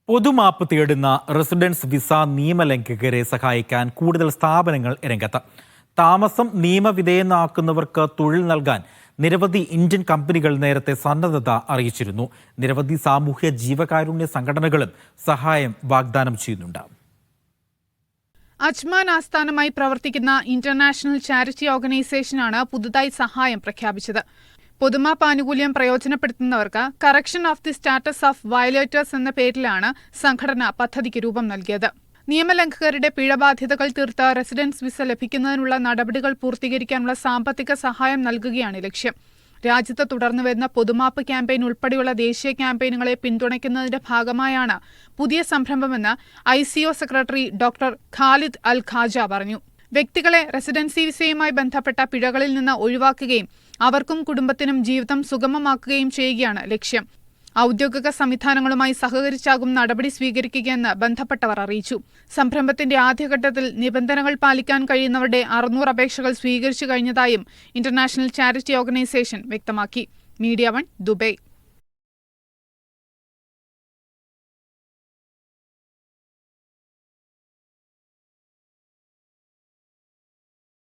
പൊതുമാപ്പ് തേടുന്ന residence visa നിയമലംഘകരെ സഹായിക്കാൻ കൂടുതൽ സ്ഥാപനങ്ങൾ രംഗത്ത്. താമസം നിയമവിധേയമാക്കുന്നവർക്ക് തൊഴിൽ നൽകാൻ നിരവധി ഇന്ത്യൻ കമ്പനികൾ നേരത്തെ സന്നദ്ധത അറിയിച്ചിരുന്നു. നിരവധി സാമൂഹ്യ ജീവകാരുണ്യ സംഘടനകളും സഹായം വാഗ്ദാനം ചെയ്യുന്നുണ്ട്. അജ്മാൻ ആസ്ഥാനമായി പ്രവർത്തിക്കുന്ന ഇന്റർനാഷണൽ ചാരിറ്റി ഓർഗനൈസേഷനാണ് പുതുതായി സഹായം പ്രഖ്യാപിച്ചത്. പൊതുമാപ്പ് ആനുകൂല്യം പ്രയോജനപ്പെടുത്തുന്നവർക്ക് correction of the status of violators എന്ന പേരിലാണ് സംഘടന പദ്ധതിക്ക് രൂപം നൽകിയത്. നിയമലംഘകരുടെ പിഴബാധ്യതകൾ തീർത്ത് റെസിഡൻസ് വിസ ലഭിക്കുന്നതിനുള്ള നടപടികൾ പൂർത്തീകരിക്കാനുള്ള സാമ്പത്തിക സഹായം നൽകുകയാണ് ലക്ഷ്യം. രാജ്യത്ത് തുടർന്നുവരുന്ന പൊതുമാപ്പ് ക്യാമ്പയിൻ ഉൾപ്പെടെയുള്ള ദേശീയ ക്യാമ്പയിനുകളെ പിന്തുണയ്ക്കുന്നതിന്റെ ഭാഗമായാണ് പുതിയ സംരംഭമെന്ന് ICO സെക്രട്ടറി ഡോക്ടർ ഖാലിദ് അൽ ഖാജ പറഞ്ഞു. വ്യക്തികളെ റെസിഡൻസി വിസയുമായി ബന്ധപ്പെട്ട പിഴകളിൽ നിന്ന് ഒഴിവാക്കുകയും അവർക്കും കുടുംബത്തിനും ജീവിതം സുഗമമാക്കുകയും ചെയ്യുകയാണ് ലക്ഷ്യം. ഔദ്യോഗിക സംവിധാനങ്ങളുമായി സഹകരിച്ചാകും നടപടി സ്വീകരിക്കുകയെന്ന് ബന്ധപ്പെട്ടവർ അറിയിച്ചു. സംരംഭത്തിന്റെ ആദ്യഘട്ടത്തിൽ നിബന്ധനകൾ പാലിക്കാൻ കഴിയുന്നവരുടെ 600 അപേക്ഷകൾ സ്വീകരിച്ചു കഴിഞ്ഞതായും ഇന്റർനാഷണൽ ചാരിറ്റി ഓർഗനൈസേഷൻ വ്യക്തമാക്കി. Media 1 Dubai.